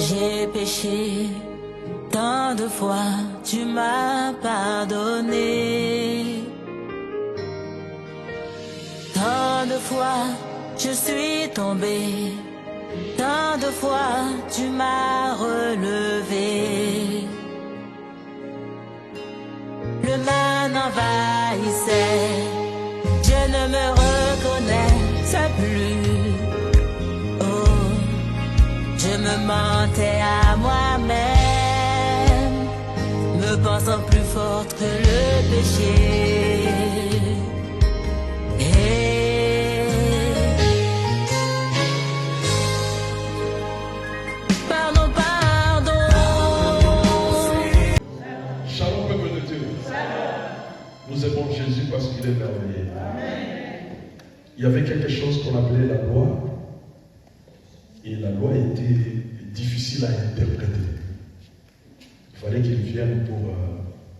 J'ai péché, tant de fois tu m'as pardonné. Tant de fois je suis tombé, tant de fois tu m'as relevé. Le mal m'envahissait, je ne me reconnaissais plus. Oh, je me mentais à moi-même, me pensant plus forte que le péché. Pardon, pardon. Shalom, peuple de Dieu. Nous aimons Jésus parce qu'il est merveilleux. Il y avait quelque chose qu'on appelait la loi. Et la loi était difficile à interpréter. Il fallait qu'il vienne pour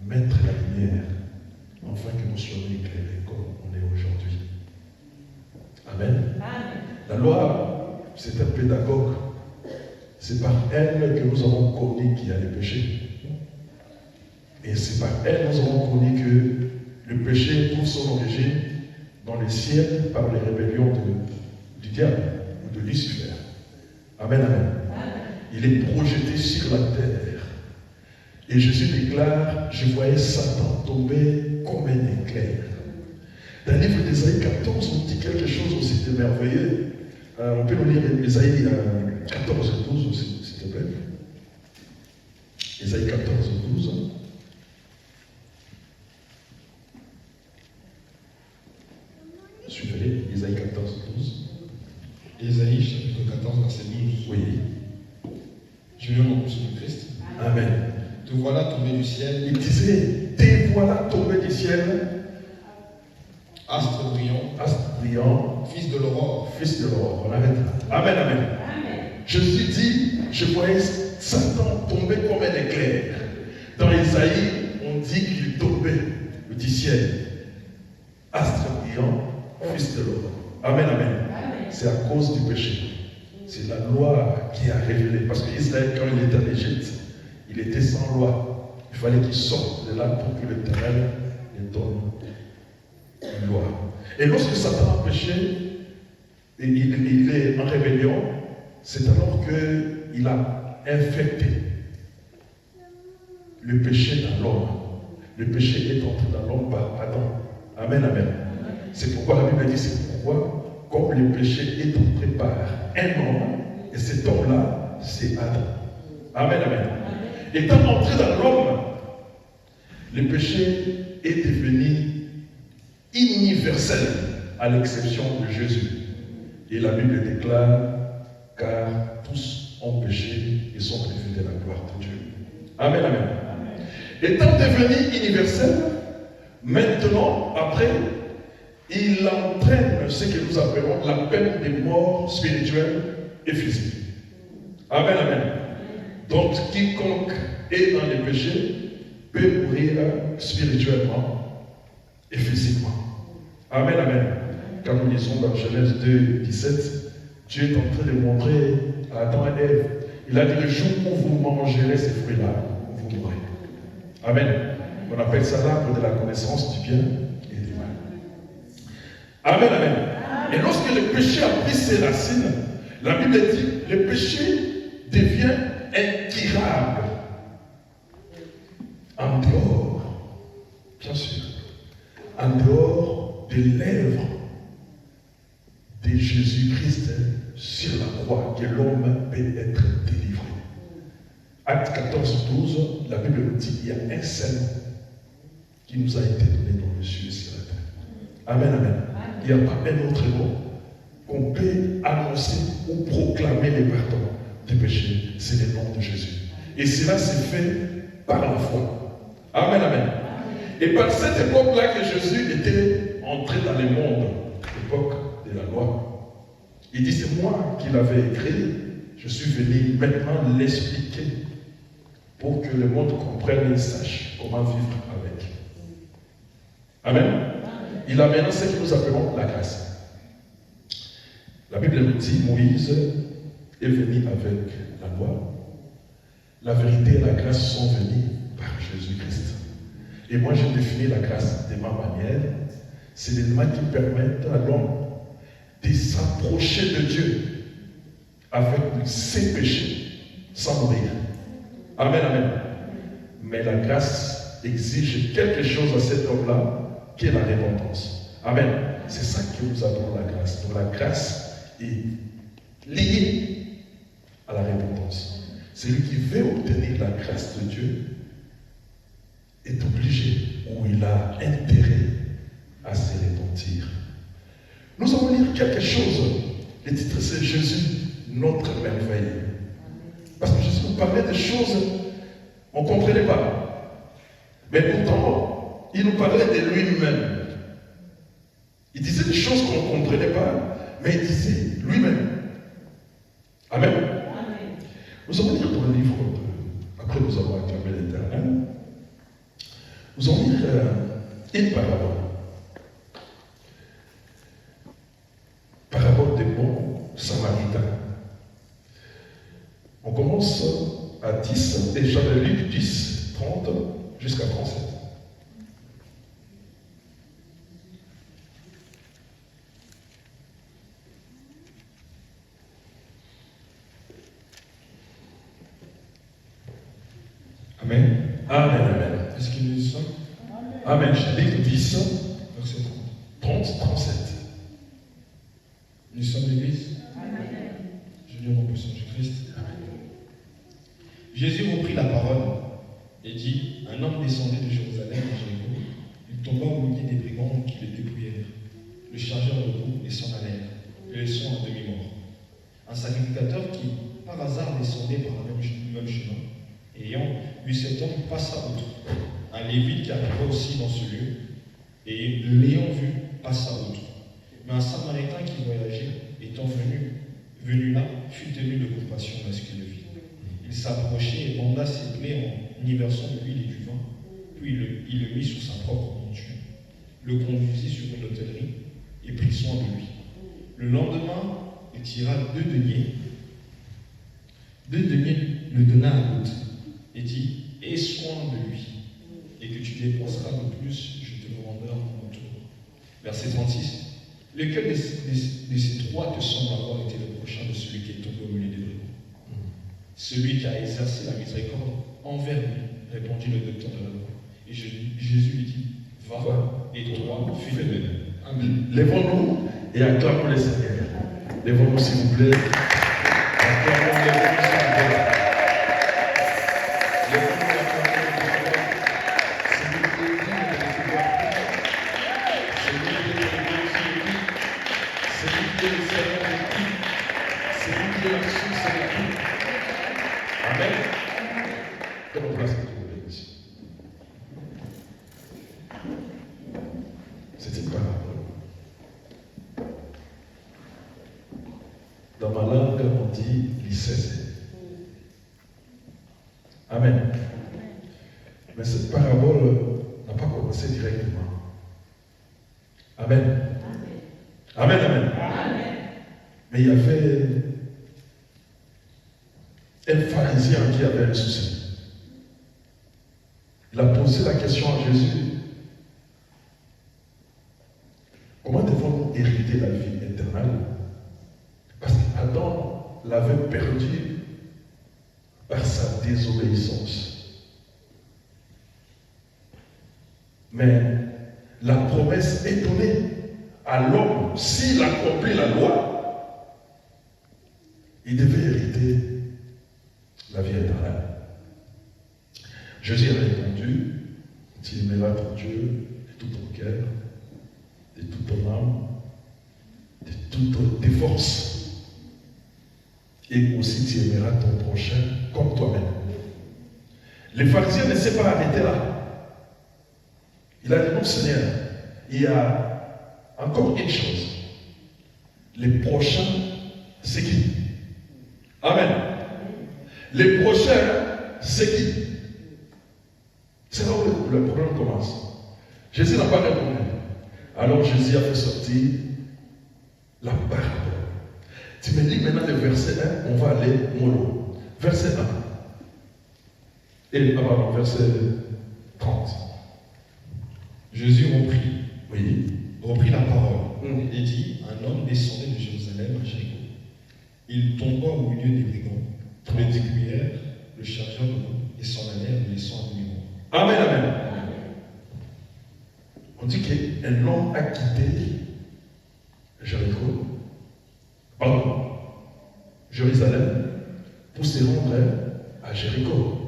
mettre la lumière, afin que nous soyons éclairés comme on est aujourd'hui. Amen. La loi, c'est un pédagogue. C'est par elle que nous avons connu qu'il y a le péché. Et c'est par elle que nous avons connu que le péché trouve son origine dans le ciel par les rébellions du diable ou de Lucifer. Amen, amen. Il est projeté sur la terre. Et Jésus déclare, je voyais Satan tomber comme un éclair. Dans le livre d'Ésaïe 14, on dit quelque chose aussi de merveilleux. On peut nous lire Ésaïe 14 et 12 aussi, s'il te plaît. Ésaïe 14 et 12. Suivez-les, Ésaïe 14 et 12. Ésaïe chapitre 14, verset 12. Oui. Je viens mon pouce de Christ. Amen. Te voilà tombé du ciel, Il disait, te voilà tombé du ciel, astre brillant, fils de l'aurore. Fils de l'aurore. On arrête là. Amen, amen. Jésus dit, je voyais Satan tomber comme un éclair. Dans Isaïe, on dit qu'il tombait du ciel. Astre brillant, fils de l'aurore. Amen, amen. C'est à cause du péché. C'est la loi qui a révélé. Parce qu'Israël, quand il était en Égypte, il était sans loi. Il fallait qu'il sorte de là pour que l'Éternel lui donne une loi. Et lorsque Satan a péché, et il est en rébellion, c'est alors qu'il a infecté le péché dans l'homme. Le péché est entré dans l'homme par Adam. Amen, amen. C'est pourquoi la Bible dit, c'est pourquoi, comme le péché est entré par un homme, et cet homme-là, c'est Adam. Amen, amen. Étant entré dans l'homme, le péché est devenu universel, à l'exception de Jésus. Et la Bible déclare, car tous ont péché et sont privés de la gloire de Dieu. Amen, amen. Étant devenu universel, maintenant, après, il entraîne ce que nous appelons la peine de mort spirituelle et physique. Amen, amen. Donc, quiconque est dans les péchés peut mourir spirituellement et physiquement. Amen, amen. Quand nous lisons dans Genèse 2, 17, Dieu est en train de montrer à Adam et Ève, il a dit, le jour où vous mangerez ces fruits-là, vous mourrez. Amen. On appelle ça l'arbre de la connaissance du bien et du mal. Amen, amen. Et lorsque le péché a pris ses racines, la Bible dit, le péché devient incurable. En dehors, bien sûr, en dehors des lèvres de Jésus-Christ sur la croix, que l'homme peut être délivré. Acte 14, 12, la Bible nous dit qu'il y a un seul nom qui nous a été donné dans le ciel et sur la terre. Amen, amen. Il n'y a pas un autre nom qu'on peut annoncer ou proclamer les pardons des péchés. C'est le nom de Jésus. Et cela s'est fait par la foi. Amen, amen. Et par cette époque-là que Jésus était entré dans le monde, l'époque de la loi, il dit, c'est moi qui l'avais écrit, je suis venu maintenant l'expliquer pour que le monde comprenne et sache comment vivre avec. Amen. Il a maintenant ce que nous appelons la grâce. La Bible nous dit, Moïse est venu avec la loi, La vérité et la grâce sont venues par Jésus-Christ. Et moi, je définis la grâce de ma manière. C'est l'élément qui permet à l'homme de s'approcher de Dieu avec ses péchés sans mourir. Amen, amen. Mais la grâce exige quelque chose à cet homme-là, qui est la repentance. Amen. C'est ça que nous appelons la grâce. Donc la grâce est liée à la repentance. Celui qui veut obtenir la grâce de Dieu est obligé, ou il a intérêt à se repentir. Nous allons lire quelque chose. Le titre, c'est Jésus, notre merveille. Parce que Jésus nous parlait des choses on ne comprenait pas. Mais pourtant, il nous parlait de lui-même. Il disait des choses qu'on ne comprenait pas, mais il disait lui-même. Amen. Amen. Nous allons lire dans le livre, après nous avons acclamé l'Éternel, nous allons lire une parabole. Parabole des bons samaritains. On commence à 10, déjà le Luc 10, 30 jusqu'à 37. Amen. Amen, amen. Est-ce qu'il nous sommes? Amen. Luc 10, Verset 30, 37. Nous sommes l'Église. Amen. Je lis mon puissant Jésus-Christ. Jésus reprit la parole et dit, un homme descendait de Jérusalem à Jéricho. Il tomba au milieu des brigands qui le dépouillèrent, le chargèrent au cou et s'en allèrent, le laissant à demi-mort. Un sacrificateur qui, par hasard, descendait par le même chemin, et ayant vu cet homme, passa outre. Un lévite qui arriva aussi dans ce lieu, et l'ayant vu, passa outre. Mais un samaritain qui voyageait, étant venu là, fut ému de compassion lorsqu'il le vit. Il s'approchait et banda ses plaies en y versant de l'huile et du vin, puis il le mit sur sa propre monture, le conduisit sur une hôtellerie et prit soin de lui. Le lendemain, il tira 2 deniers. 2 deniers le donna à l'autre et dit, aie soin de lui, et que tu dépenseras de plus, je te le rendrai en mon tour. Verset 36. Lequel de ces 3 te semble avoir été le prochain de celui qui est tombé au milieu des brigands? Celui qui a exercé la miséricorde envers lui, répondit le docteur de la loi. Et Jésus lui dit, va, et toi, fais de même. Amen. Lèvons-nous et acclamons le Seigneur. Lèvons-nous s'il vous plaît. Acclamons le Seigneur. Lèvons-nous et acclamons le Seigneur. C'est lui qui est digne de recevoir. C'est lui qui est le Dieu sur lui. C'est lui qui est le Seigneur de tout. C'est lui qui est la source de tout. Amen. Prenons place pour vous bénir. C'est une parabole. Dans ma langue, on dit lycée. Amen. Mais cette parabole n'a pas commencé directement. Amen. Amen, amen. Amen. Mais il y avait un pharisien qui avait un souci. Il a posé la question à Jésus. Comment devons-nous hériter la vie éternelle? Parce qu'Adam l'avait perdu par sa désobéissance. Mais la promesse est donnée à l'homme. S'il accomplit la loi, il devait hériter la vie éternelle. Jésus a répondu, tu aimeras ton Dieu de tout ton cœur, de toute ton âme, de toutes tes forces. Et aussi tu aimeras ton prochain comme toi-même. Les pharisiens ne s'est pas arrêté là. Il a dit, non Seigneur, il y a encore une chose. Les prochains, c'est qui? Amen. Les prochains, c'est qui? C'est là où le problème commence. Jésus n'a pas répondu. Alors Jésus a fait sortir la parabole. Tu me dis maintenant le verset 1, on va aller mollo. Verset 1. Et pardon, verset 30. Jésus Oui. reprit la parole et dit, un homme descendait de Jérusalem à Jéricho. Il tomba au milieu des brigands, les dépouillèrent, le chargèrent de boue et s'en allèrent, le laissant à demi-mort. Amen, amen. On dit qu'un homme a quitté Jéricho, pardon, Jérusalem, pour se rendre à Jéricho.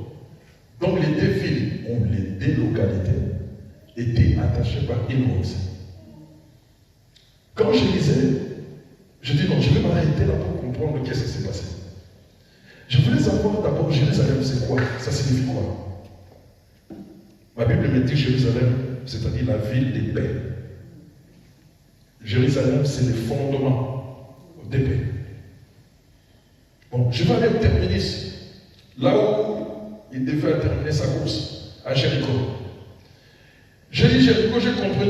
Donc les deux villes ou les deux localités étaient attachées par une route. Quand je lisais, je dis non, je vais m'arrêter là pour comprendre qu'est-ce qui s'est passé. Je voulais savoir d'abord Jérusalem, c'est quoi? Ça signifie quoi? Ma Bible me dit Jérusalem, c'est-à-dire la ville des paix. Jérusalem, c'est le fondement des paix. Bon, je vais aller au terminus, là où il devait terminer sa course, à Jéricho. J'ai dit Jéricho, j'ai compris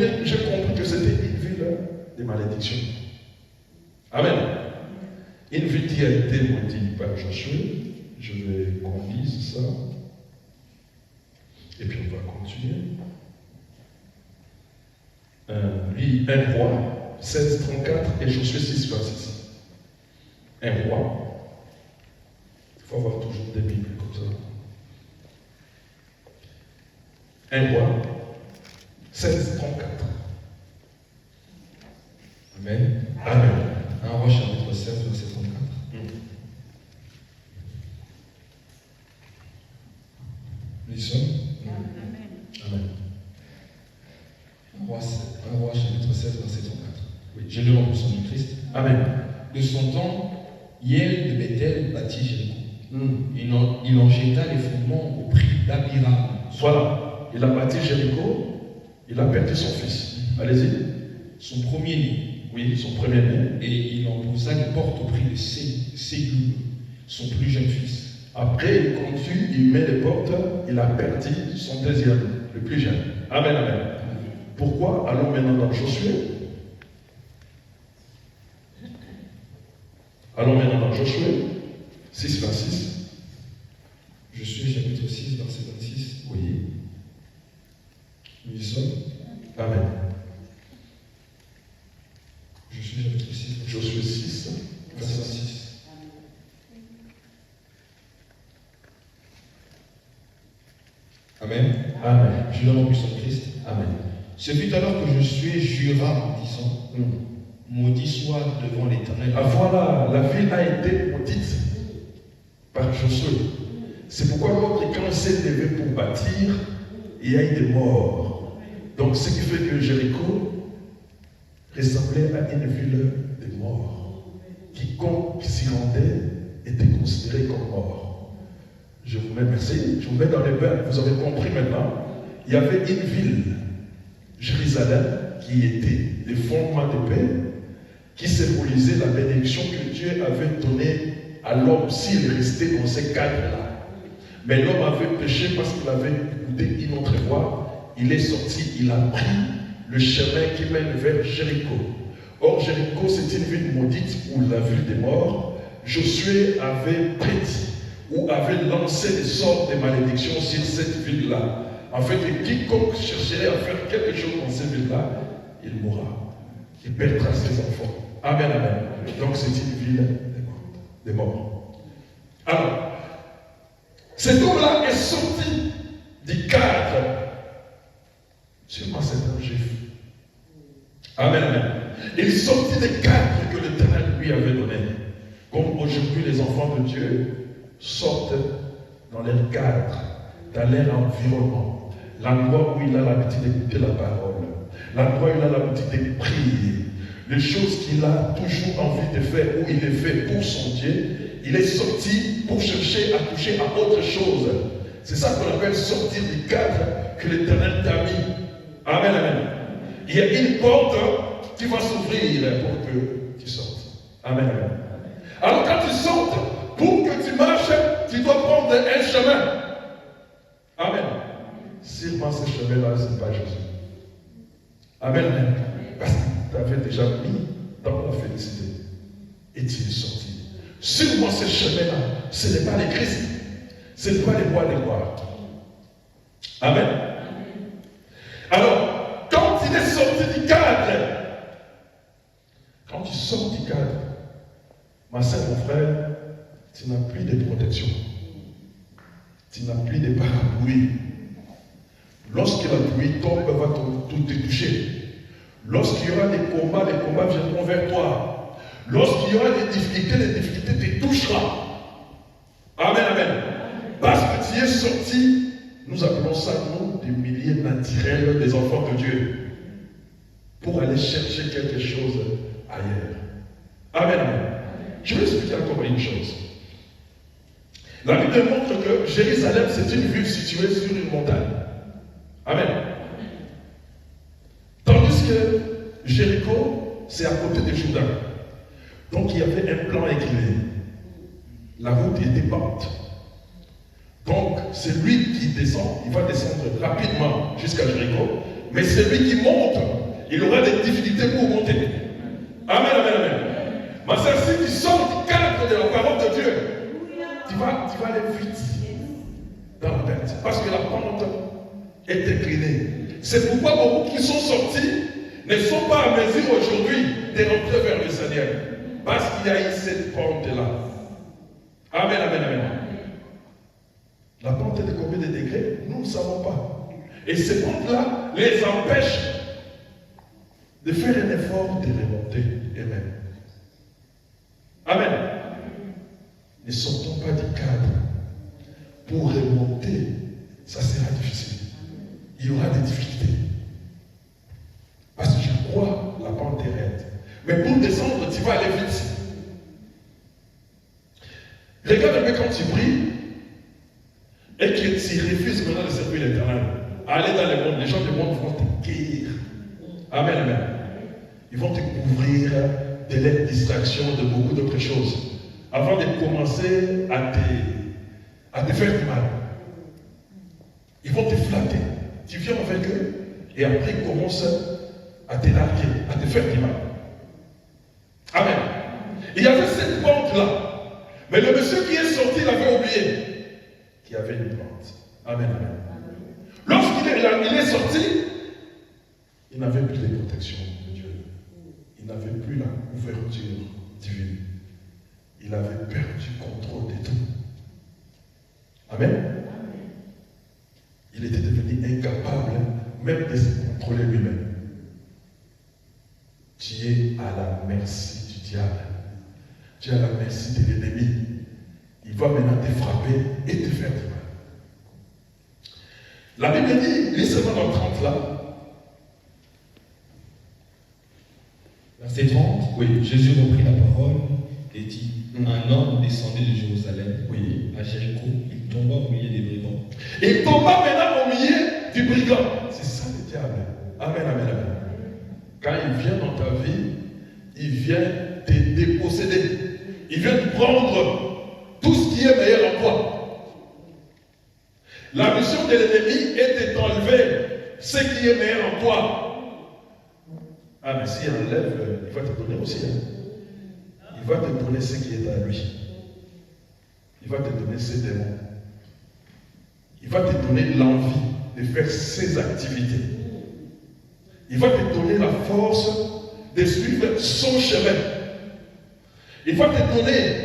que c'était une ville de malédiction. Amen. Une ville qui a été maudite par Josué. Je vais qu'on lise ça. Et puis on va continuer. Lui, 1 roi, 16, 34 et Josué 6, 26. Un roi. Il faut avoir toujours des Bibles comme ça. Un roi, 16, 34. Amen. Amen. 1 Roi chapitre 16, verset 34. Nous y sommes. Amen. 1 Roi chapitre 16, verset 34. Oui, je lis en puissance du Christ. Amen. De son temps, Hiel de Bethel bâtit Jéricho. Il en jeta les fondements au prix d'Abiram. Voilà, il a bâti Jéricho, il a perdu son fils. Allez-y. Son premier-né. Oui, son premier-né. Et il en posa les portes au prix de Ségub, son plus jeune fils. Après, il continue, il met les portes, il a perdu son deuxième, le plus jeune. Amen, amen. Pourquoi? Allons maintenant dans Josué. Allons maintenant dans Josué 6, 26. Josué chapitre 6, verset 26. Oui. Nous y sommes. Amen. Josué chapitre 6. Josué 6, verset 26. Amen. Amen. Je l'ai en puissance de Christ. Amen. Ce fut alors que Josué jura en disant, maudit soit devant l'Éternel. Ah voilà, la ville a été maudite par Josué. C'est pourquoi l'autre, quand il s'est levé pour bâtir, il y a eu des morts. Donc ce qui fait que Jéricho ressemblait à une ville de morts. Quiconque s'y rendait était considéré comme mort. Je vous mets merci, je vous mets dans les bains, vous avez compris maintenant. Il y avait une ville, Jérusalem, qui était le fondement de paix, qui symbolisait la bénédiction que Dieu avait donnée à l'homme s'il restait dans ces cadres-là. Mais l'homme avait péché parce qu'il avait écouté une autre voix. Il est sorti, il a pris le chemin qui mène vers Jéricho. Or, Jéricho, c'est une ville maudite ou la ville des morts. Josué avait prédit ou avait lancé des sortes de malédictions sur cette ville-là. En fait, quiconque chercherait à faire quelque chose dans cette ville-là, il mourra. Il perdra ses enfants. Amen, amen. Donc, c'est une ville des morts. Alors, cet homme-là est sorti du cadre. Sûrement, c'est un juif. Amen, amen. Il est sorti des cadres que l'Éternel lui avait donnés. Comme aujourd'hui, les enfants de Dieu sortent dans leur cadre, dans leur environnement. L'endroit où il a l'habitude d'écouter la parole. L'endroit où il a l'habitude de prier. Les choses qu'il a toujours envie de faire, où il les fait pour son Dieu. Il est sorti pour chercher à toucher à autre chose. C'est ça qu'on appelle sortir du cadre que l'Éternel t'a mis. Amen, amen. Il y a une porte qui va s'ouvrir pour que tu sortes. Amen, amen. Alors quand tu sortes, pour que tu marches, tu dois prendre un chemin. Amen. Sûrement ce chemin-là, ce n'est pas Jésus. Amen, amen. Parce que tu avais déjà mis dans la félicité. Et tu es sorti. Sûrement ce chemin-là, ce n'est pas le Christ. Ce n'est pas les bois des bois. Amen. Alors, quand il est sorti du cadre, quand tu sors du cadre, ma soeur, mon frère, tu n'as plus de protection. Tu n'as plus de parapluie. Lorsque la pluie tombe, va tout te toucher. Lorsqu'il y aura des combats, les combats viendront vers toi. Lorsqu'il y aura des difficultés, les difficultés te toucheront. Amen, amen. Parce que tu es sorti, nous appelons ça, nous, des milieux naturels des enfants de Dieu, pour aller chercher quelque chose ailleurs. Amen, amen. Je vais expliquer encore une chose. La Bible montre que Jérusalem, c'est une ville située sur une montagne. Amen. Tandis que Jéricho, c'est à côté de Jourdain. Donc il y avait un plan éclairé. La route était pente. Donc celui qui descend, il va descendre rapidement jusqu'à Jéricho. Mais celui qui monte, il aura des difficultés pour monter. Amen, amen, amen. Ma soeur, si tu sors du cadre de la parole de Dieu, tu vas aller vite dans la pente. Parce que la pente est inclinée. C'est pourquoi beaucoup qui sont sortis ne sont pas à mesure aujourd'hui de rentrer vers le Seigneur. Parce qu'il y a eu cette pente-là. Amen, amen, amen. La pente est de combien de degrés? Nous ne savons pas. Et ces pentes-là les empêchent de faire un effort de remonter eux-mêmes. Amen. Ne sortons pas du cadre. Pour remonter, ça sera difficile. Il y aura des difficultés. Parce que je crois la pente est raide. Mais pour descendre, tu vas aller vite. Regarde un peu quand tu pries et que tu refuses maintenant de servir l'Éternel. Aller dans le monde, les gens du monde vont te cueillir. Amen, amen. Ils vont te couvrir de la distraction, de beaucoup d'autres choses. Avant de commencer à te faire du mal. Ils vont te flatter. Tu viens avec eux et après ils commencent à te larguer, à te faire du mal. Amen. Il y avait cette pente-là. Mais le monsieur qui est sorti, il avait oublié qu'il y avait une pente. Amen, amen. Lorsqu'il est sorti, il n'avait plus de protection de Dieu. Il n'avait plus la couverture divine. Il avait perdu le contrôle de tout. Amen. Il était devenu incapable même de se contrôler lui-même. Tu es à la merci du diable. Tu es à la merci de l'ennemi. Il va maintenant te frapper et te faire du mal. La Bible dit, lisez-moi dans le 30 là. Verset 30, oui, Jésus reprit la parole et dit, un homme descendait de Jérusalem, oui, à Jéricho, il tomba au milieu des brigands. Il tomba maintenant au milieu du brigand. C'est ça le diable. Amen, amen, amen. Quand il vient dans ta vie, il vient te déposséder. Il vient te prendre tout ce qui est meilleur en toi. La mission de l'ennemi est de t'enlever ce qui est meilleur en toi. Ah, mais s'il enlève, il va te donner aussi. Il va te donner ce qui est à lui. Il va te donner ses démons. Il va te donner l'envie de faire ses activités. Il va te donner la force de suivre son chemin. Il va te donner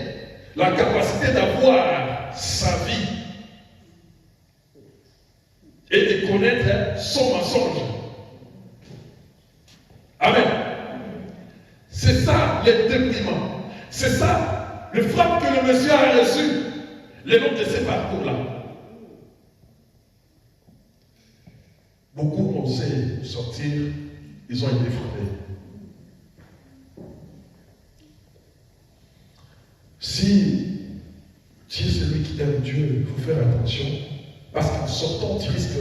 la capacité d'avoir sa vie et de connaître son mensonge. Amen. C'est ça le déprimant. C'est ça le frappe que le monsieur a reçu le long de ces parcours-là. Beaucoup ont osé sortir, ils ont été frappés. Si tu es celui qui aime Dieu, il faut faire attention, parce qu'en sortant, tu risques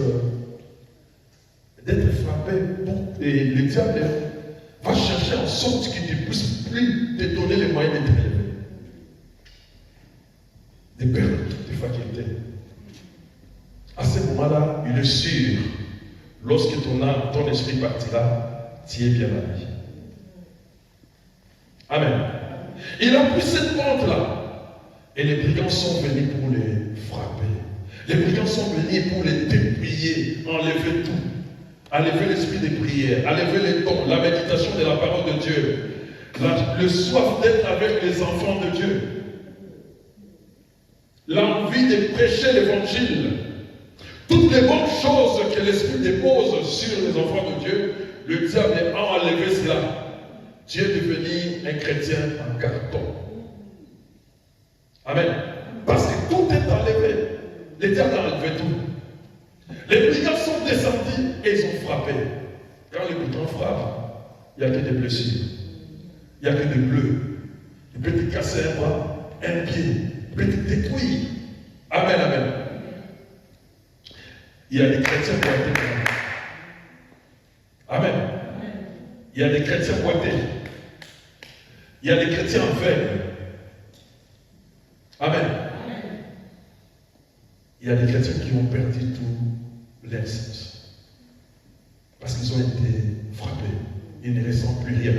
d'être frappé. Et le diable va chercher en sorte qu'il ne puisse plus te donner les moyens de te lever, de perdre toutes tes facultés. À ce moment-là, il est sûr, lorsque ton esprit partira, tu es bien à lui. Amen. Il a pris cette pente-là. Et les brigands sont venus pour les frapper. Les brigands sont venus pour les dépouiller, enlever tout. Enlever l'esprit des prières, enlever les dons, la méditation de la parole de Dieu, le soif d'être avec les enfants de Dieu, l'envie de prêcher l'évangile. Toutes les bonnes choses que l'Esprit dépose sur les enfants de Dieu, le diable a enlevé cela. Dieu est devenu un chrétien en carton. Amen. Parce que tout est enlevé. Le diable a enlevé tout. Les brigands sont descendus et ils ont frappé. Quand les brigands frappent, il n'y a que des blessures. Il n'y a que des bleus. Il peut te casser un bras, un pied. Il peut te détruire. Amen, amen. Il y a des chrétiens boités. Amen. Il y a des chrétiens boités. Il y a des chrétiens aveugles. Amen. Il y a des chrétiens qui ont perdu tout leur sens. Parce qu'ils ont été frappés. Ils ne ressentent plus rien.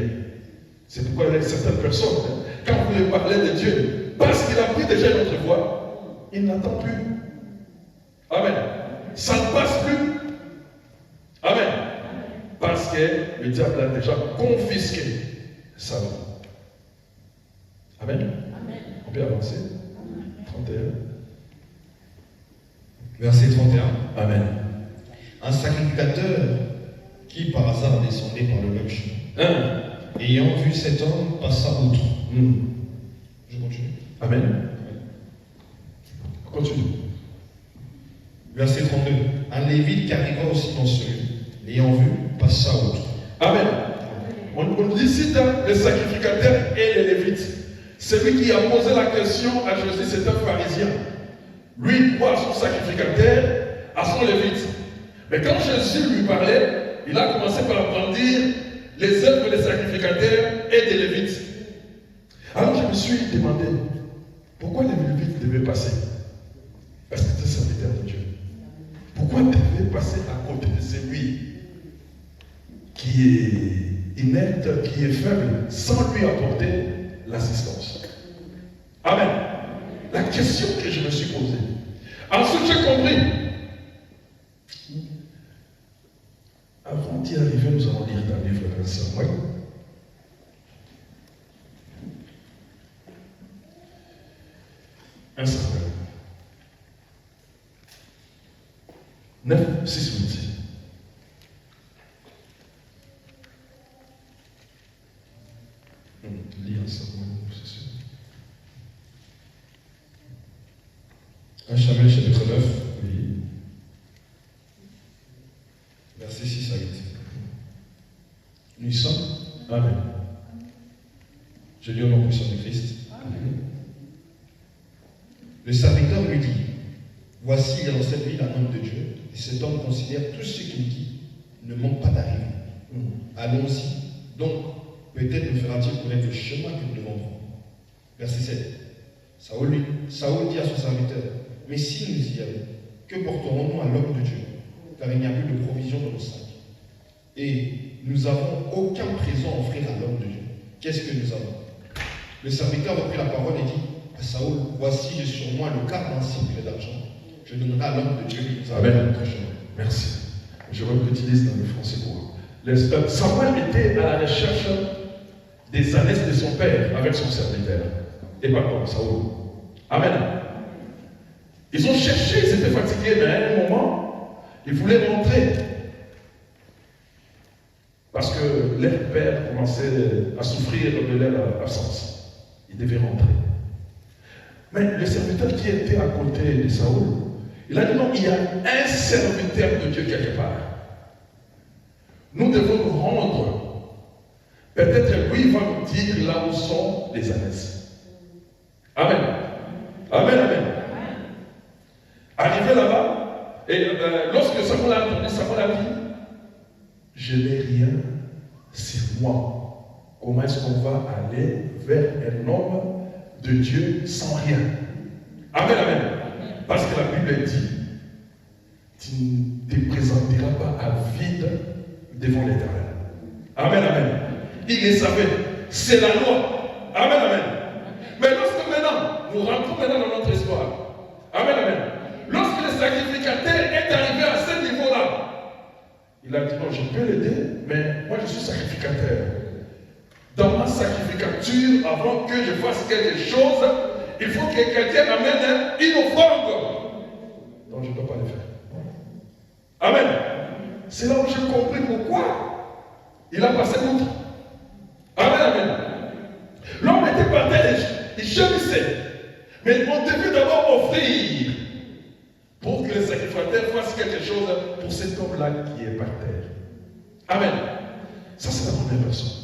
C'est pourquoi certaines personnes, quand vous leur parlez de Dieu, parce qu'il a pris déjà notre voix, ils n'attendent plus. Amen. Ça ne passe plus. Amen. Parce que le diable a déjà confisqué sa vie. Amen. Amen. On peut avancer. 31. Verset 31. Amen. Un sacrificateur qui par hasard descendait par le même chemin, ayant vu cet homme, passa outre. Je continue. Amen. Continue. Verset 32. Un lévite qui arriva aussi dans ce lieu, l'ayant vu, passa outre. Amen. On dit ici le sacrificateur et les lévites. Celui qui a posé la question à Jésus, c'est un pharisien. Lui, il croit à son sacrificateur, à son lévite. Mais quand Jésus lui parlait, il a commencé par brandir les œuvres des sacrificateurs et des lévites. Alors je me suis demandé, pourquoi les lévites devaient passer? Parce que c'est serviteur de Dieu. Pourquoi devaient passer à côté de celui qui est inerte, qui est faible, sans lui apporter l'assistance? Amen. La question que je me suis posée. Ensuite, j'ai compris. Avant d'y arriver, nous allons lire dans le livre de Samuel. Un Samuel. 9, 6, 8. Lis ensemble, c'est sûr. 1 Samuel chapitre 9, Oui. versets 6 à 8. Nous y sommes. Amen. Je lis au nom puissant de Christ. Le serviteur lui dit, voici, il y a dans cette ville un homme de Dieu, et cet homme considère tout ce qu'il dit, ne manque pas d'arriver. Allons-y. Donc, peut-être nous fera-t-il connaître le chemin que nous devons prendre. Verset 7. Saoul dit à son serviteur, mais si nous y allons, que porterons-nous à l'homme de Dieu? Car il n'y a plus de provision dans nos sacs. Et nous n'avons aucun présent à offrir à l'homme de Dieu. Qu'est-ce que nous avons? Le serviteur reprit la parole et dit à Saoul, voici, j'ai sur moi le quart d'un sicle d'argent. Je donnerai à l'homme de Dieu qui nous amène notre chemin. Merci. Je veux que tu dises dans le français courant. Samuel était à la recherche des ânesses de son père avec son serviteur. Et pardon, Saoul. Amen. Ils ont cherché, ils étaient fatigués, mais à un moment, ils voulaient rentrer. Parce que leur père commençait à souffrir de leur absence. Ils devaient rentrer. Mais le serviteur qui était à côté de Saoul, il a dit non, il y a un serviteur de Dieu quelque part. Nous devons nous rendre. Peut-être lui va nous dire là où sont les ânesses. Amen. Amen, amen. Arrivé là-bas, et lorsque Samuel a entendu, Samuel a dit, je n'ai rien sur moi. Comment est-ce qu'on va aller vers un homme de Dieu sans rien? Amen, amen. Parce que la Bible dit, tu ne te présenteras pas à vide devant l'Éternel. Amen, amen. Il les savait. C'est la loi. Amen, amen. Mais lorsque maintenant, nous rentrons maintenant dans notre histoire. Amen, amen. Lorsque les sacrificateur est arrivé à ce niveau-là, il a dit non, je peux l'aider, mais moi je suis sacrificateur. Dans ma sacrificature, avant que je fasse quelque chose, il faut que quelqu'un amène une offrande. Donc je ne peux pas le faire. Amen. C'est là où j'ai compris pourquoi il a passé outre. Amen, amen. L'homme était par terre, il gémissait. Mais on devait d'abord offrir pour que le sacrificateur fasse quelque chose pour cet homme-là qui est par terre. Amen. Ça, c'est la première personne.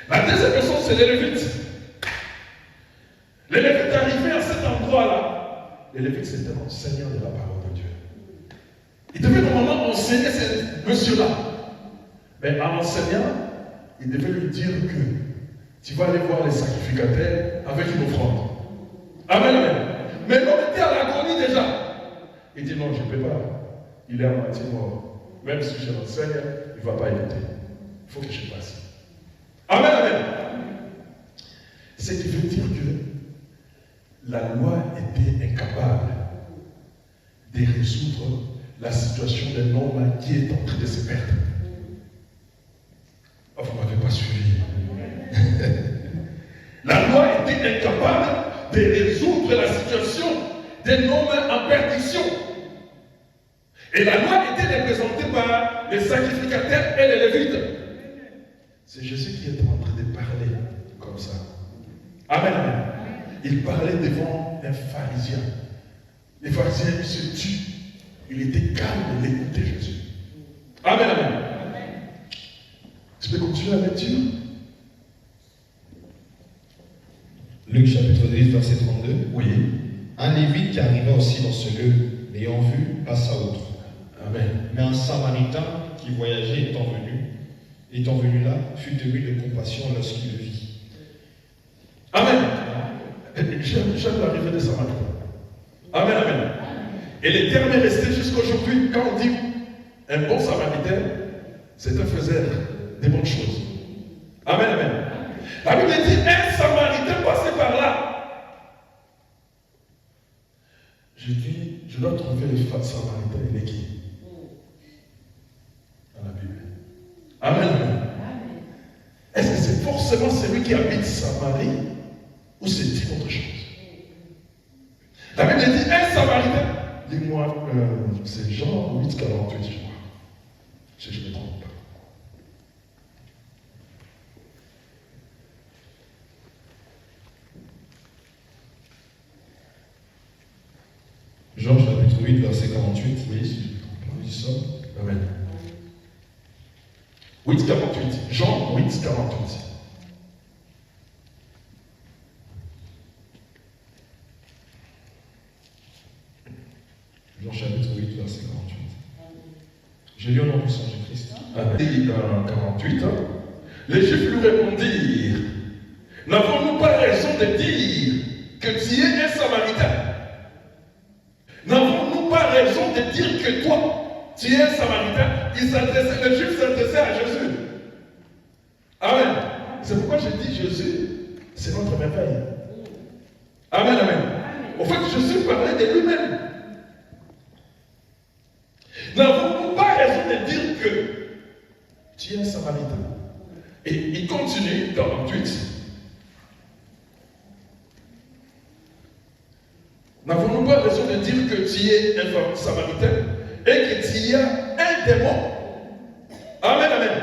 La deuxième personne, c'est les Lévites. Les Lévites arrivaient à cet endroit-là. Les Lévites, c'était l'enseignant de la parole de Dieu. Il devait normalement enseigner ce monsieur-là. Mais en enseignant, il devait lui dire que tu vas aller voir les sacrificateurs avec une offrande. Amen, amen. Mais l'homme était à l'agonie déjà. Il dit non, je ne peux pas. Il est à moitié mort. Même si je l'enseigne, il ne va pas écouter. Il faut que je passe. Amen, amen. Ce qui veut dire que la loi était incapable de résoudre la situation d'un homme qui est en train de se perdre. Oh, vous ne m'avez pas suivi. La loi était incapable de résoudre la situation d'un homme en perdition. Et la loi était représentée par les sacrificateurs et les Lévites. C'est Jésus qui est en train de parler comme ça. Amen, amen. Il parlait devant un pharisien. Les pharisiens se tuent. Il était calme, il écoutait Jésus. Amen, amen. Tu peux continuer la lecture? Luc chapitre 10, verset 32. Oui. Un Lévite qui arriva aussi dans ce lieu, l'ayant vu, passa outre. Amen. Mais un Samaritain qui voyageait étant venu là, fut ému de compassion lorsqu'il le vit. Amen. J'aime l'arrivée des Samaritains. Amen, amen. Et les termes est resté jusqu'à aujourd'hui. Quand on dit un bon Samaritain, c'est un faiseur des bonnes choses. Amen, amen. La Bible dit un Samaritain passait par là. Je dis, je dois trouver les Samaritains. Il est qui? Dans la Bible. Amen, amen. Est-ce que c'est forcément celui qui habite Samarie ou c'est autre chose? La Bible dit un Samaritain. Dis-moi, c'est Jean 8, 48, je crois. Si je ne me trompe pas. Jean chapitre 8, verset 48. Oui, si je ne me trompe pas. Nous y sommes. Amen. 8, 48. Jean 8, 48. Jean chapitre 8, verset 48. Je lis au nom du Seigneur Jésus-Christ. Amen. Dans 48, les Juifs lui répondirent, n'avons-nous pas raison de dire que tu es un Samaritain? N'avons-nous pas raison de dire que toi, tu es un Samaritain? Les Juifs s'adressaient à Jésus. Amen. C'est pourquoi je dis Jésus, c'est notre merveille. Amen, amen. Au fait, Jésus parlait de lui-même. N'avons-nous pas raison de dire que tu es un Samaritain? Et il continue dans 48. N'avons-nous pas raison de dire que tu es un Samaritain et que tu as un démon? Amen, amen.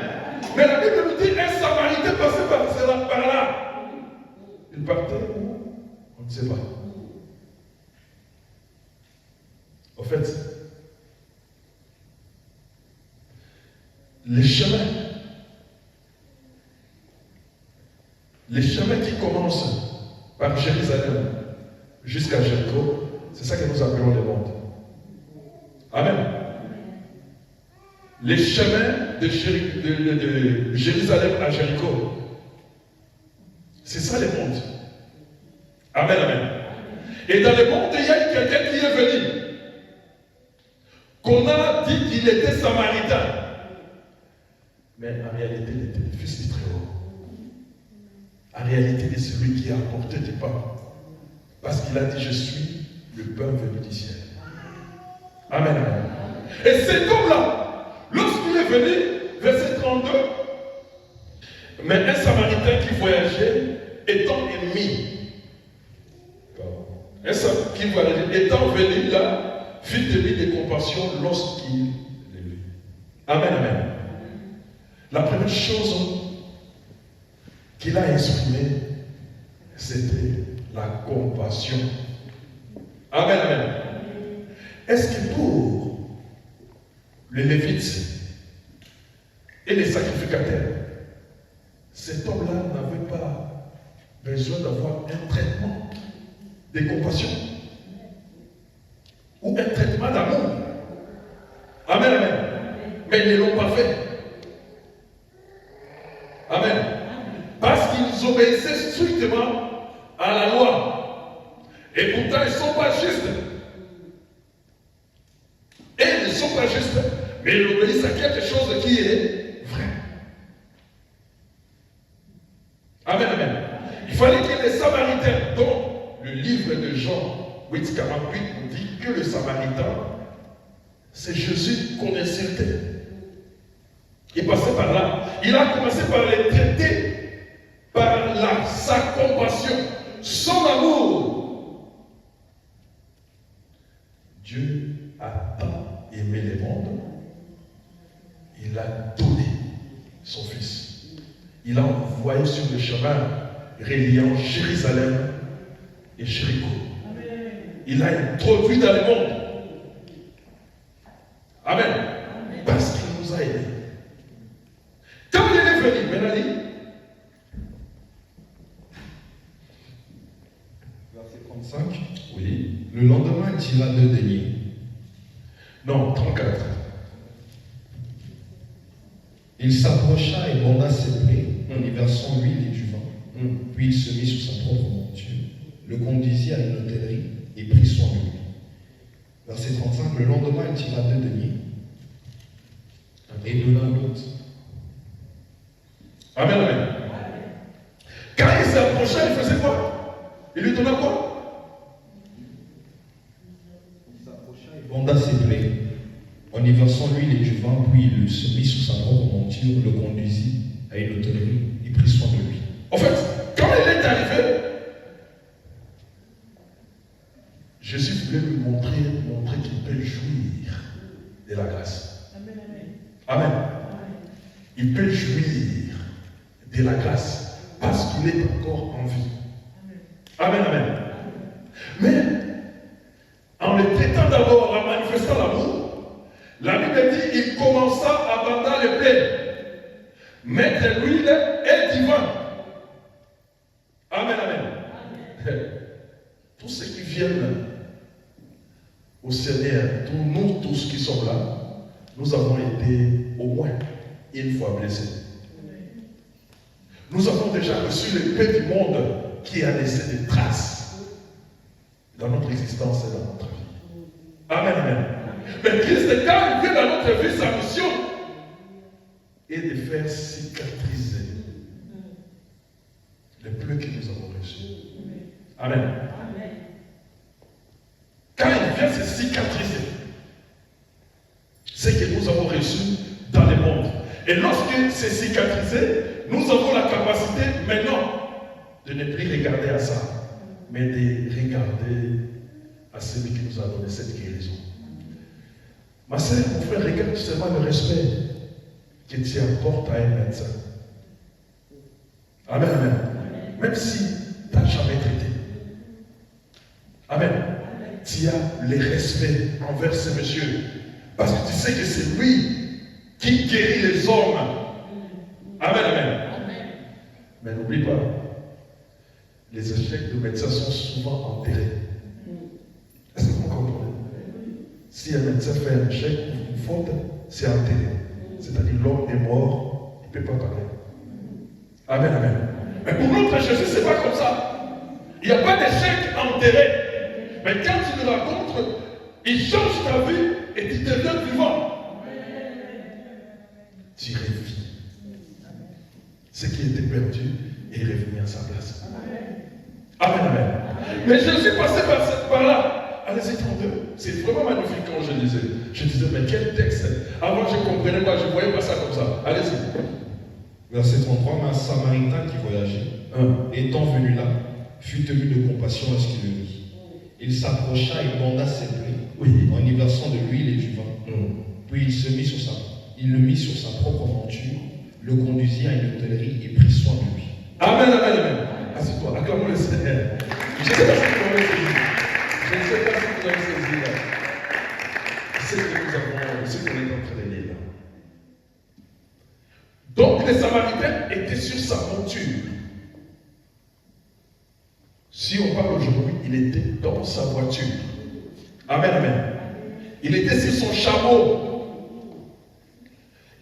Mais la Bible nous dit un Samaritain passait par là. Il partait où? On ne sait pas. En fait, les chemins qui commencent par Jérusalem jusqu'à Jéricho, c'est ça que nous appelons le monde. Amen. Les chemins de Jérusalem à Jéricho, c'est ça le monde. Amen, amen. Et dans le monde, il y a quelqu'un qui est venu, qu'on a dit qu'il était samaritain. Mais en réalité, il était le fils du Très-Haut. En réalité, il est celui qui a apporté du pain. Parce qu'il a dit, je suis le pain venu du ciel. Amen, amen. Et cet homme-là, lorsqu'il est venu, verset 32, mais un Samaritain qui voyageait, étant ennemi, qui voyageait, étant venu là, fit de lui des compassions lorsqu'il l'a vu. Amen, amen. La première chose qu'il a exprimée, c'était la compassion. Amen, amen. Est-ce que pour les Lévites et les sacrificateurs, cet homme-là n'avait pas besoin d'avoir un traitement de compassion ou un traitement d'amour? Amen, amen. Mais ils ne l'ont pas fait. Amen. Parce qu'ils obéissaient strictement à la loi. Et pourtant, ils ne sont pas justes. Et ils ne sont pas justes, mais ils obéissent à quelque chose qui est vrai. Amen, amen. Il fallait que les Samaritains, dont le livre de Jean 8, 48 nous dit que le Samaritain, c'est Jésus qu'on insultait. Il passait par là. Il a commencé par les traiter par sa compassion, son amour. Dieu a tant aimé le monde, il a donné son Fils. Il a envoyé sur le chemin reliant Jérusalem et Jéricho. Il a introduit dans le monde. Amen. Parce qu'il nous a aimés. Quand il est venu, Mélanie, verset 35, oui. le lendemain, il tira 2 deniers. Non, 34. Il s'approcha et banda ses plaies en y versant l'huile et du vin. Puis il se mit sous sa propre monture, le conduisit à une hôtellerie et prit soin de lui. Verset 35, le lendemain, il tira 2 deniers et donna l'autre. Amen, amen. Quand il s'approcha, il faisait quoi? Il lui donna quoi? Il s'approcha et banda ses plaies en y versant l'huile et du vin, puis il se mit sous sa propre monture, le conduisit à une hôtellerie et prit soin de lui. En fait, quand il est arrivé, Jésus voulait lui montrer qu'il peut jouir de la grâce. Amen. Amen. Il peut jouir de la grâce parce qu'il est encore en vie. Amen, amen. Mais en le traitant d'abord, en manifestant l'amour, la Bible dit il commença à bander les plaies, mettre l'huile et du vin. Amen, amen. Tous ceux qui viennent au Seigneur, nous tous qui sommes là, nous avons été au moins une fois blessés. Nous avons déjà reçu le paix du monde qui a laissé des traces dans notre existence et dans notre vie. Amen, amen. Mais Christ, quand il vient dans notre vie, sa mission est de faire cicatriser les plaies que nous avons reçues. Amen. Quand il vient se cicatriser, c'est que nous avons reçu dans le monde. Et lorsque c'est cicatrisé, nous avons la capacité maintenant de ne plus regarder à ça, mais de regarder à celui qui nous a donné cette guérison. Ma sœur, mon frère, regarde seulement le respect que tu apportes à un médecin. Amen, amen. Même si tu n'as jamais traité. Amen. Tu as le respect envers ce monsieur. Parce que tu sais que c'est lui qui guérit les hommes. Amen, amen. Mais n'oublie pas, les échecs de médecins sont souvent enterrés. Est-ce que vous comprenez? Si un médecin fait un échec ou une faute, c'est enterré. C'est-à-dire l'homme est mort, il ne peut pas parler. Amen, amen. Mais pour notre Jésus, ce n'est pas comme ça. Il n'y a pas d'échec enterré. Mais quand tu le rencontres, il change ta vie et tu deviens vivant. Tu revis. Ce qui était perdu est revenu à sa place. Amen, amen. Mais Jésus passait par là. allez-y 32. C'est vraiment magnifique quand je lisais. Je disais, mais quel texte. Avant, je ne comprenais pas, je ne voyais pas ça comme ça. Allez-y. Verset 33, mais un Samaritain qui voyageait, étant venu là, fut tenu de compassion à ce qu'il le vit. Il s'approcha et banda ses plaies, en y versant de l'huile et du vin. Puis il le mit sur sa propre monture, le conduisit à une hôtellerie et prit soin de lui. Amen, amen, amen. Assieds-toi, acclamons le Seigneur. Je ne sais pas si vous avez saisi. Je ne sais pas si vous avez saisi là. C'est ce que nous avons, ce qu'on est en train de lire là. Donc les Samaritains étaient sur sa monture. Si on parle aujourd'hui, il était dans sa voiture. Amen, amen. Il était sur son chameau.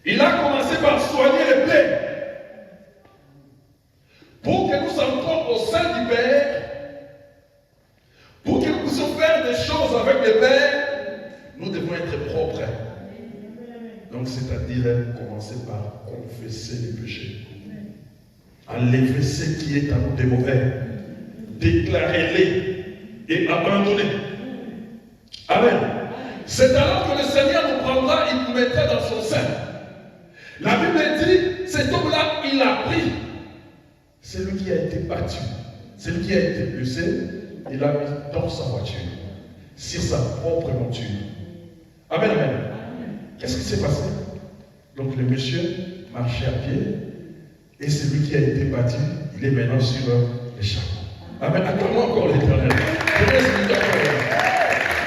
Il a commencé par soigner les plaies. Pour que nous entrons au sein du Père, pour que nous puissions faire des choses avec le Père, nous devons être propres. Donc, c'est-à-dire commencer par confesser les péchés. Enlever ce qui est à nous de mauvais. Déclarer-les et abandonner. Amen. C'est alors que le Seigneur nous prendra et nous mettra dans son sein. La Bible dit, cet homme-là, il a pris. C'est lui qui a été battu. C'est lui qui a été blessé. Il l'a mis dans sa voiture. Sur sa propre monture. Amen, amen. Qu'est-ce qui s'est passé? Donc le monsieur marchait à pied. Et c'est lui qui a été battu. Il est maintenant sur les chameaux. Amen. Acclamons encore l'Éternel. Amen,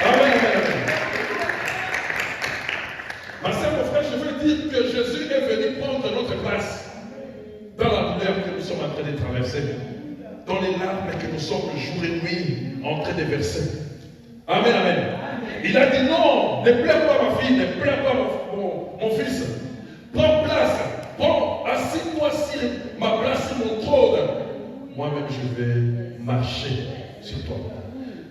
amen, amen. Ma soeur, mon frère, je veux dire que Jésus est venu prendre notre place dans la douleur que nous sommes en train de traverser, dans les larmes que nous sommes jour et nuit en train de verser. Amen, amen. Il a dit non, ne pleure pas ma fille, ne pleure pas mon fils. Prends place, assis-toi sur ma place, sur mon trône. Moi-même, je vais marcher sur toi.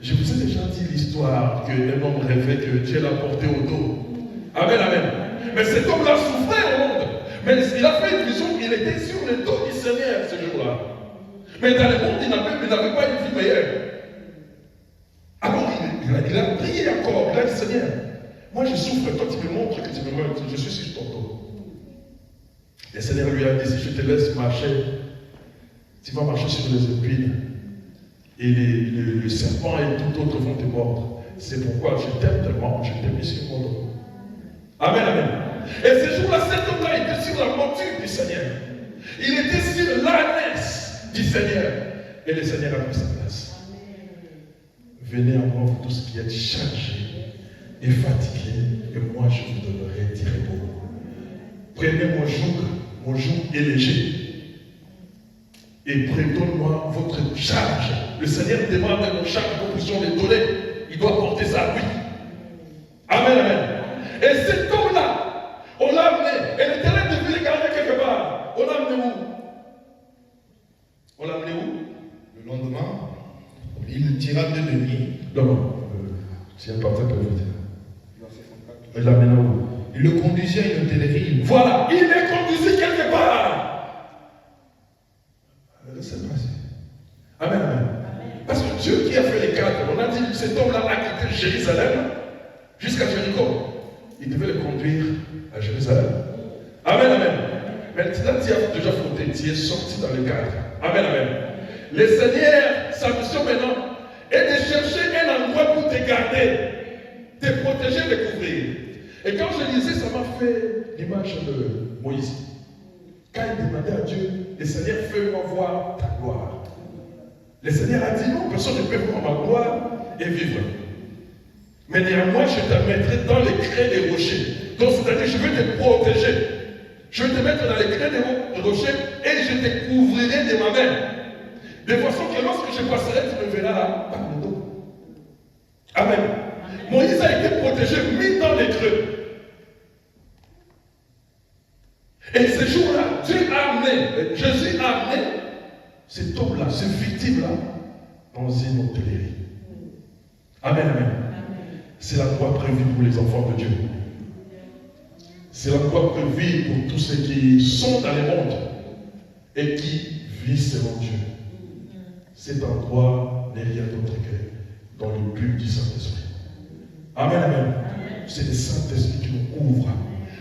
Je vous ai déjà dit l'histoire qu'un homme rêvait que Dieu l'a porté au dos. Amen, amen. Mais cet homme-là souffrait au monde. Mais il a fait une vision, il était sur le dos du Seigneur ce jour-là. Mais dans le monde, il n'avait pas une vie meilleure. Alors il a prié encore, il a dit Seigneur, moi je souffre, toi tu me montres que tu me montres, je suis sur ton dos. Le Seigneur lui a dit, si je te laisse marcher, tu vas marcher sur les épines. Et le serpent et tout autre vont te mordre. C'est pourquoi je t'aime tellement, je t'ai mis sur mon dos. Amen, amen. Et ce jour-là, cet homme-là était sur la monture du Seigneur. Il était sur l'ânesse du Seigneur. Et le Seigneur a pris sa place. Venez à moi, vous tous qui êtes chargés et fatigués, et moi je vous donnerai du repos. Prenez mon joug est léger. Et prenez-moi votre charge. Le Seigneur demande à nos charges, nous puissions les donner. Il doit porter ça à lui. Amen, amen. Et cet homme-là, on l'a amené. Et l'Éternel devait le garder quelque part. On l'a amené où? On l'a amené où? Le lendemain, il tira 2 deniers. Non, c'est un parfait pour vous dire. Il l'a amené où? Il le conduisit à une hôtellerie. Voilà, il est conduit quelque part. C'est passé. Amen, amen. Parce que Dieu qui a fait les cadres, on a dit que cet homme-là a quitté Jérusalem jusqu'à Jéricho. Il devait le conduire à Jérusalem. Amen, amen. Maintenant, tu as déjà fauté, tu es sorti dans le cadre. Amen, amen. Le Seigneur, sa mission maintenant, est de chercher un endroit pour te garder, te protéger, te couvrir. Et quand je lisais, ça m'a fait l'image de Moïse. Quand il demandait à Dieu, le Seigneur, fais-moi voir ta gloire. Le Seigneur a dit non, personne ne peut voir ma gloire et vivre. Mais néanmoins, je te mettrai dans les crêts des rochers. Donc, c'est-à-dire, je vais te protéger. Je vais te mettre dans les crêts des rochers et je te couvrirai de ma main. De façon que lorsque je passerai, tu me verras là, par le dos. Amen. Moïse a été protégé, mis dans les creux. Et ce jour-là, Dieu a amené, Jésus a amené cet homme-là, cette victime-là, dans une hôtellerie. Amen, amen. C'est la croix prévue pour les enfants de Dieu. C'est la croix prévue pour tous ceux qui sont dans le monde et qui vivent selon Dieu. Cet endroit n'est rien d'autre que dans le but du Saint-Esprit. Amen, amen. C'est le Saint-Esprit qui nous couvre.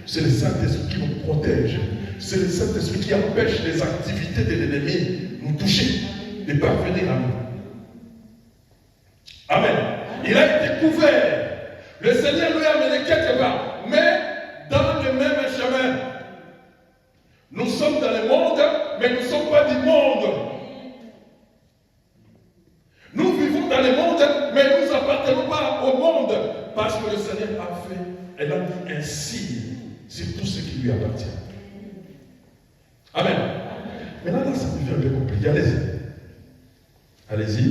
C'est le Saint-Esprit qui nous protège. C'est le Saint-Esprit qui empêche les activités de l'ennemi de nous toucher, de parvenir à nous. Amen. Il a été couvert. Le Seigneur lui a amené quelque part, mais dans le même chemin. Nous sommes dans le monde, mais nous ne sommes pas du monde. Nous vivons dans le monde, mais nous n'appartenons pas au monde, parce que le Seigneur a fait, elle a mis un signe sur tout ce qui lui appartient. Amen. Maintenant, là, ça devient un peu compliqué. Allez-y. Allez-y.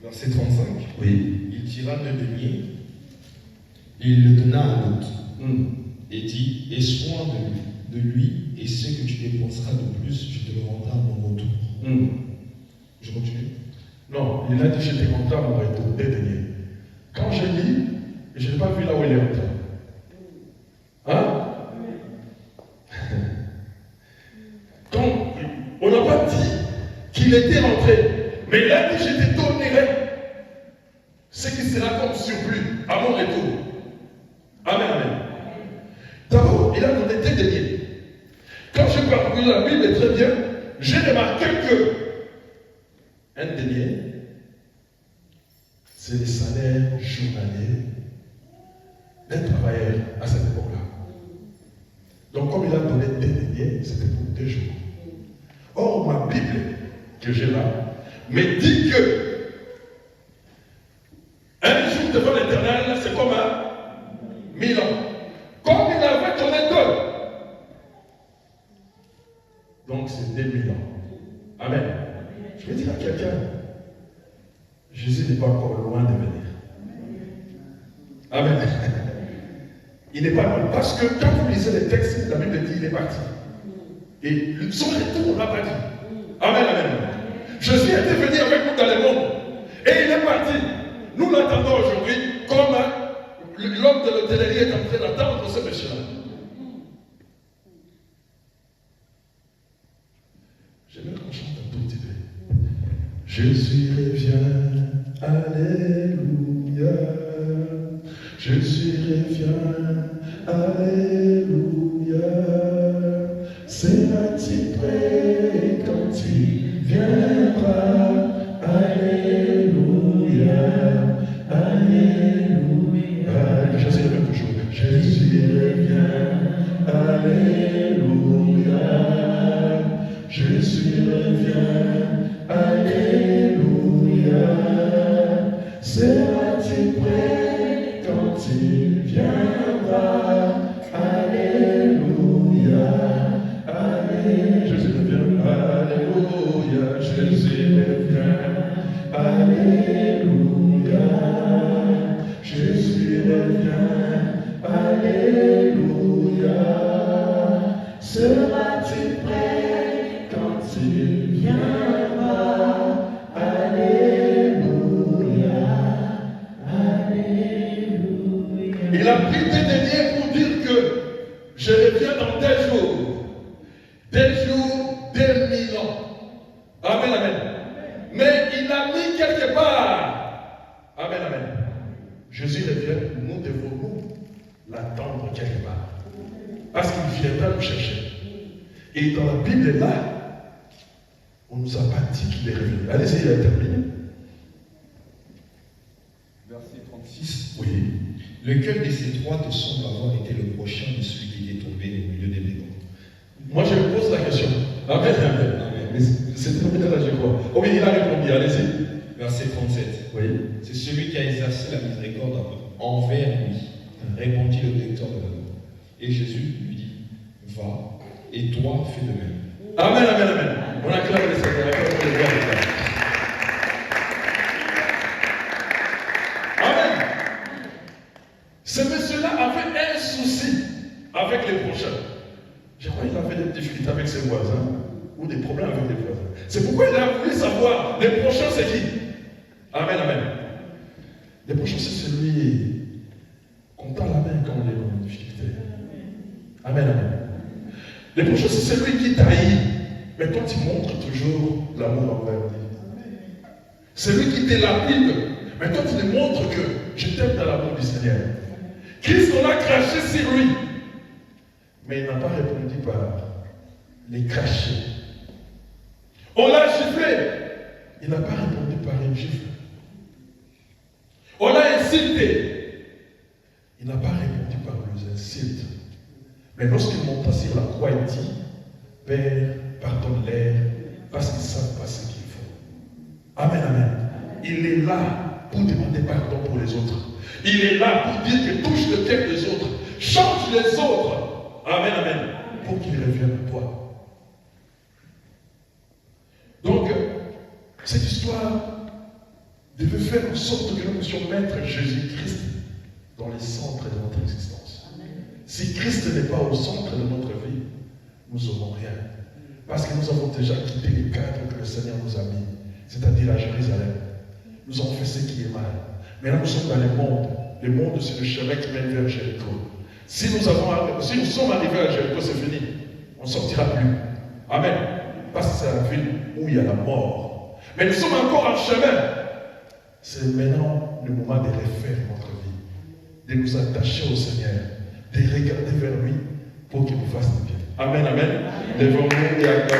Verset 35. Oui. Il tira 2 deniers et il le donna à l'autre. Et dit, aie soin de lui, et ce que tu dépenseras de plus, je te le rendrai à mon retour. Je continue. Non, il a dit, je te rendrai à mon retour, 2 deniers. Quand je lis, je n'ai pas vu là où il est entré. Hein? Donc, on n'a pas dit qu'il était rentré, mais il a dit, je te donnerai ce qui sera comme surplus à mon retour. Amen, amen. D'abord, il a donné 2 deniers. Quand je parcours la Bible très bien, j'ai remarqué que un denier, c'est le salaire journalier d'un travailleur à cette époque-là. Donc, comme il a donné 2 deniers, c'était pour 2 jours. Or, ma Bible, que j'ai là, me dit que un jour devant l'Éternel, c'est comme 1000 ans. Comme il avait donné 2. Donc, c'est 2000 ans. Amen. Je vais dire à quelqu'un, Jésus n'est pas encore loin de venir. Amen. Il n'est pas loin. Parce que quand vous lisez les textes, la Bible dit il est parti. Et son retour, on l'a pas dit. Amen, amen. Jésus était venu avec nous dans le monde. Et il est parti. Nous l'attendons aujourd'hui comme l'homme de l'hôtellerie est en train d'attendre ce monsieur-là. J'aimerais qu'on chante un tout petit peu. Jésus revient, alléluia. Jésus revient, alléluia. Seras-tu prêt quand il viendra? Alléluia, alléluia. Jésus revient toujours. Jésus revient, alléluia. Jésus revient, alléluia. Seras-tu prêt quand il viendra? Alléluia, alléluia. Jésus revient, alléluia. Jésus revient, alléluia. Jésus revient, alléluia. Seras-tu prêt quand il viendra? Alléluia, alléluia. Il a pris 2 deniers pour dire que je reviens dans 2 jours. 2 jours, 2000 ans. Amen, amen. Mais il l'a mis quelque part. Amen, amen. Jésus revient, nous devons l'attendre quelque part. Parce qu'il viendra nous chercher. Et dans la Bible, là, on ne nous a pas dit qu'il est revenu. Allez-y, il a terminé. Verset 36. Oui. Lequel de ces 3 te semble avoir été le prochain de celui qui est tombé au milieu des brigands? Moi, je me pose la question. Amen, amen. Mais c'est terminé là, je crois. Oh oui, il a répondu, allez-y. Verset 37. Oui. C'est celui qui a exercé la miséricorde envers lui, répondit le lecteur de la loi. Et Jésus lui dit, va, et toi fais de même. Amen, amen, amen. On acclame le Seigneur. Amen. Ce monsieur-là avait un souci avec les prochains. Je crois qu'il avait des difficultés avec ses voisins ou des problèmes avec les voisins. C'est pourquoi il a voulu savoir les prochains c'est qui. Amen, amen. Les prochains c'est celui qu'on tend la main quand on est dans une difficulté. Amen, amen. Les prochains c'est celui qui t'haït, mais quand il montre toujours l'amour envers lui. Celui qui te lapide Mais toi, tu démontres que je t'aime dans l'amour du Seigneur. Christ, on a craché sur lui. Mais il n'a pas répondu par les cracher. On l'a giflé. Il n'a pas répondu par une gifle. On l'a insulté. Il n'a pas répondu par les insultes. Mais lorsqu'il monta sur la croix, il dit, Père, pardonne-les, parce qu'ils ne savent pas ce qu'ils font. Amen, amen. Il est là pour demander pardon pour les autres. Il est là pour dire que touche le cœur des autres. Change les autres. Amen, amen. Pour qu'ils reviennent à toi. Donc, cette histoire devait faire en sorte que nous puissions mettre Jésus-Christ dans le centre de notre existence. Amen. Si Christ n'est pas au centre de notre vie, nous n'aurons rien. Parce que nous avons déjà quitté les cadres que le Seigneur nous a mis, c'est-à-dire à Jérusalem. Nous avons fait ce qui est mal. Maintenant, nous sommes dans le monde. Le monde, c'est le chemin qui mène vers Jéricho. Si nous sommes arrivés à Jéricho, c'est fini. On ne sortira plus. Amen. Parce que c'est la ville où il y a la mort. Mais nous sommes encore en chemin. C'est maintenant le moment de refaire notre vie. De nous attacher au Seigneur. De regarder vers lui pour qu'il nous fasse du bien. Amen, amen. Devons-nous et acclamer.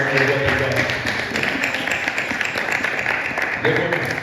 Devons-nous.